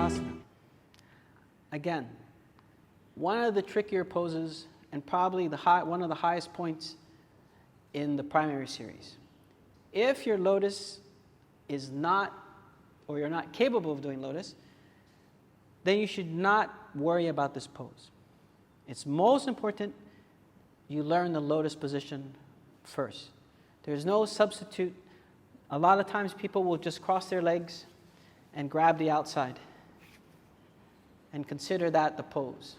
KONASANA. Again, one of the trickier poses and probably one of the highest points in the primary series. If your lotus is not, or you're not capable of doing lotus, then you should not worry about this pose. It's most important you learn the lotus position first. There's no substitute. A lot of times people will just cross their legs and grab the outside and consider that the pose.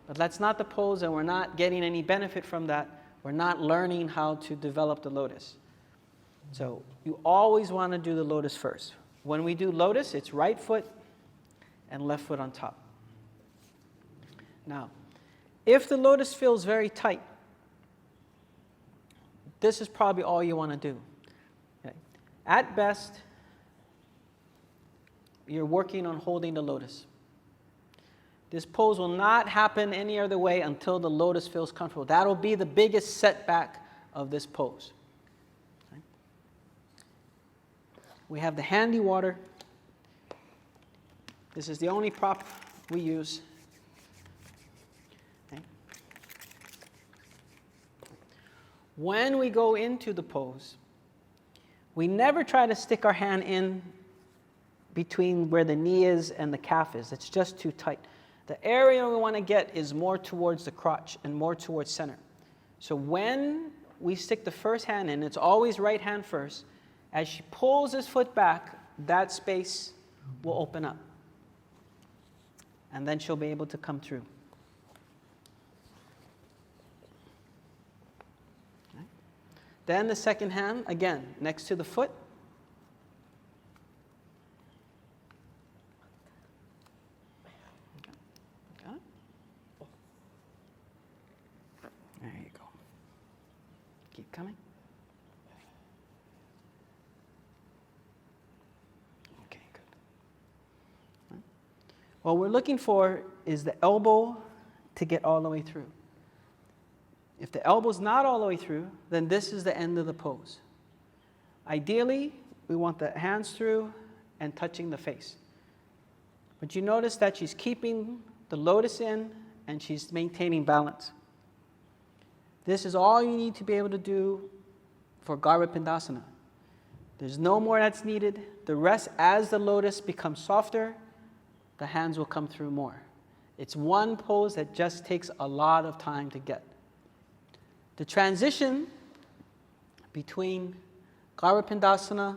But that's not the pose, and we're not getting any benefit from that. We're not learning how to develop the lotus. So you always want to do the lotus first. When we do lotus, it's right foot and left foot on top. Now, if the lotus feels very tight, this is probably all you want to do. Okay. At best, you're working on holding the lotus. This pose will not happen any other way until the lotus feels comfortable. That'll be the biggest setback of this pose. Okay. We have the handy water. This is the only prop we use. Okay. When we go into the pose, we never try to stick our hand in between where the knee is and the calf is. It's just too tight. The area we want to get is more towards the crotch and more towards center. So when we stick the first hand in, it's always right hand first. As she pulls this foot back, that space will open up. And then she'll be able to come through. Okay. Then the second hand, again, next to the foot. There you go. Keep coming. Okay, good. Right. What we're looking for is the elbow to get all the way through. If the elbow's not all the way through, then this is the end of the pose. Ideally, we want the hands through and touching the face. But you notice that she's keeping the lotus in and she's maintaining balance. This is all you need to be able to do for Garbhapindasana. There's no more that's needed. The rest, as the lotus becomes softer, the hands will come through more. It's one pose that just takes a lot of time to get. The transition between Garbhapindasana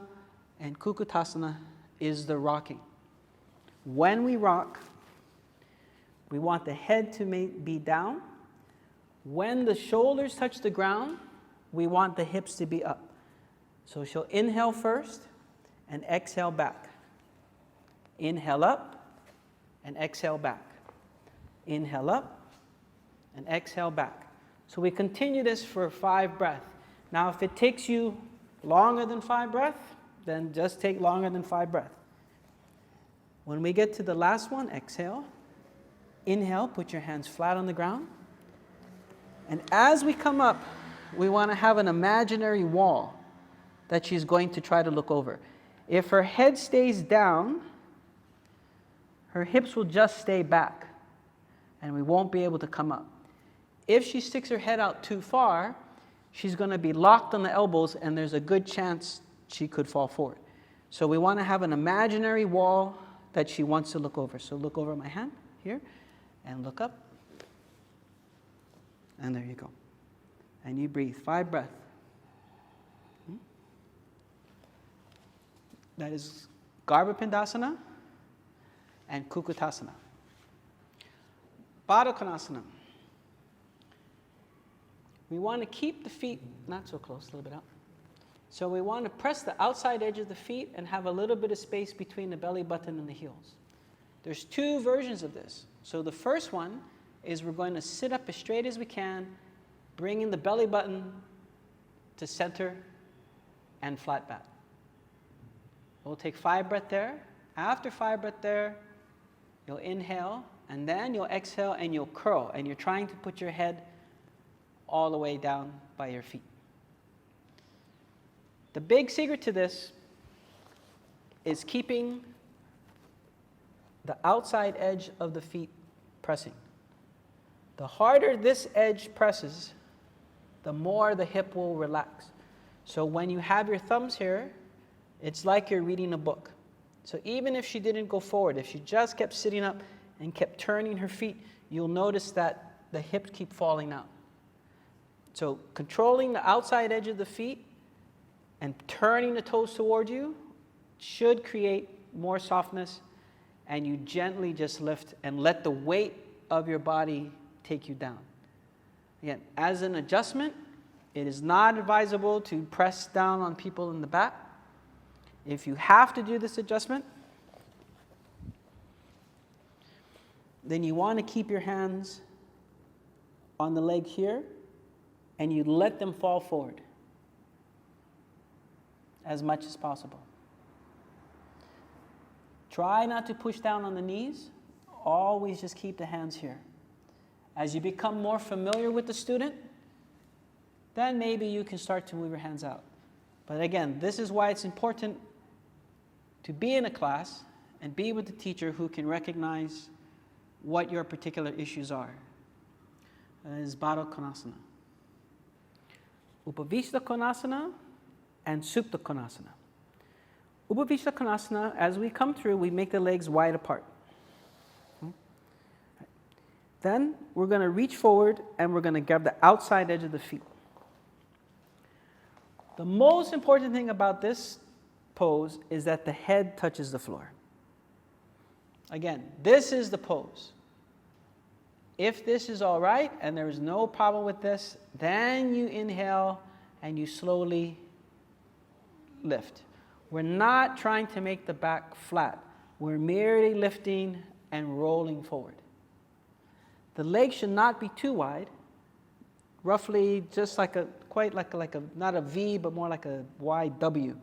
and Kukutasana is the rocking. When we rock, we want the head to be down. When the shoulders touch the ground, we want the hips to be up. So she'll inhale first and exhale back. Inhale up and exhale back. Inhale up and exhale back. So we continue this for 5 breaths. Now if it takes you longer than 5 breaths, then just take longer than 5 breaths. When we get to the last one, exhale. Inhale, put your hands flat on the ground. And as we come up, we want to have an imaginary wall that she's going to try to look over. If her head stays down, her hips will just stay back, and we won't be able to come up. If she sticks her head out too far, she's going to be locked on the elbows, and there's a good chance she could fall forward. So we want to have an imaginary wall that she wants to look over. So look over my hand here, and look up. And there you go. And you breathe 5 breaths. That is Garbhapindasana and Kukutasana. Baddha Konasana. We want to keep the feet not so close, a little bit out. So we want to press the outside edge of the feet and have a little bit of space between the belly button and the heels. There's 2 versions of this. So the first one is we're going to sit up as straight as we can, bringing the belly button to center and flat back. We'll take 5 breaths there. After 5 breaths there, you'll inhale, and then you'll exhale and you'll curl, and you're trying to put your head all the way down by your feet. The big secret to this is keeping the outside edge of the feet pressing. The harder this edge presses, the more the hip will relax. So when you have your thumbs here, it's like you're reading a book. So even if she didn't go forward, if she just kept sitting up and kept turning her feet, you'll notice that the hips keep falling out. So controlling the outside edge of the feet and turning the toes toward you should create more softness, and you gently just lift and let the weight of your body take you down. Again, as an adjustment, it is not advisable to press down on people in the back. If you have to do this adjustment, then you want to keep your hands on the leg here, and you let them fall forward as much as possible. Try not to push down on the knees. Always just keep the hands here. As you become more familiar with the student, then maybe you can start to move your hands out. But again, this is why it's important to be in a class and be with the teacher who can recognize what your particular issues are. That is BADDHA KONASANA. UPAVISHTHA KONASANA and SUPTA KONASANA. UPAVISHTHA KONASANA, as we come through, we make the legs wide apart. Then we're going to reach forward and we're going to grab the outside edge of the feet. The most important thing about this pose is that the head touches the floor. Again, this is the pose. If this is all right and there is no problem with this, then you inhale and you slowly lift. We're not trying to make the back flat. We're merely lifting and rolling forward. The legs should not be too wide, roughly just like a, not a V, but more like a wide W.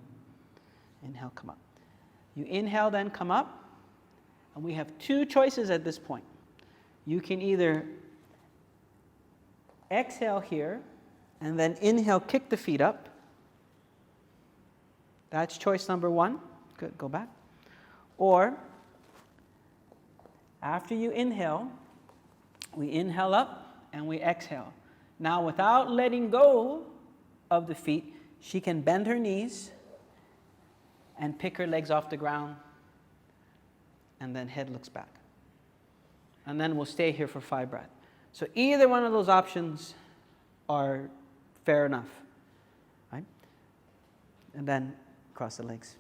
Inhale, come up. You inhale, then come up, and we have two choices at this point. You can either exhale here, and then inhale, kick the feet up. That's choice number one. Good, go back. Or, after you inhale, we inhale up and we exhale. Now, without letting go of the feet, she can bend her knees and pick her legs off the ground, and then head looks back. And then we'll stay here for 5 breaths. So either one of those options are fair enough, right? And then cross the legs,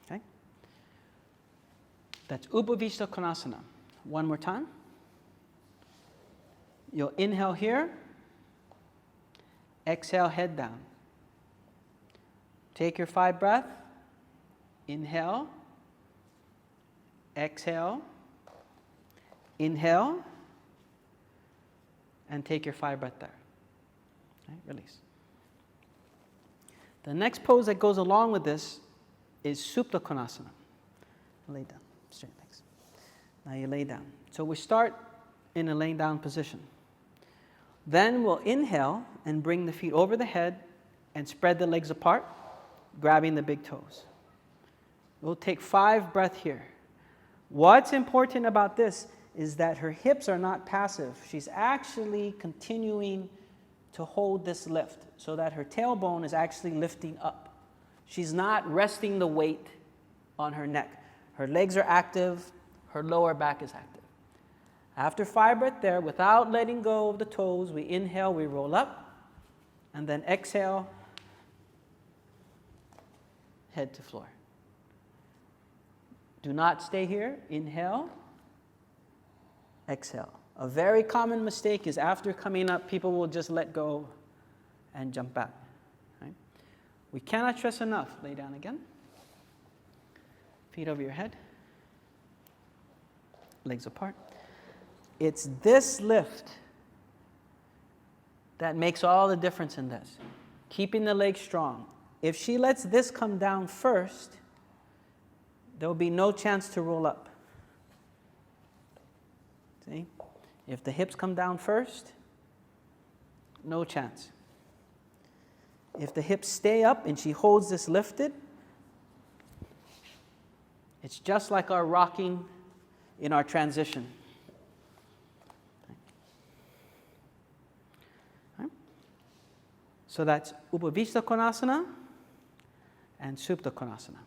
okay? That's UPAVISHTHA KONASANA. One more time. You'll inhale here, exhale, head down. Take your 5 breaths. Inhale, exhale, inhale, and take your 5 breaths there. Okay, release. The next pose that goes along with this is SUPTA KONASANA. Lay down, straight legs. Now you lay down. So we start in a laying down position. Then we'll inhale and bring the feet over the head and spread the legs apart, grabbing the big toes. We'll take 5 breaths here. What's important about this is that her hips are not passive. She's actually continuing to hold this lift so that her tailbone is actually lifting up. She's not resting the weight on her neck. Her legs are active, her lower back is active. After 5 breaths there, without letting go of the toes, we inhale, we roll up, and then exhale, head to floor. Do not stay here. Inhale, exhale. A very common mistake is after coming up, people will just let go and jump back. Right? We cannot stress enough. Lay down again. Feet over your head. Legs apart. It's this lift that makes all the difference in this. Keeping the legs strong. If she lets this come down first, there will be no chance to roll up. See? If the hips come down first, no chance. If the hips stay up and she holds this lifted, it's just like our rocking in our transition. Right? So that's UPAVISHTHA KONASANA and SUPTA KONASANA.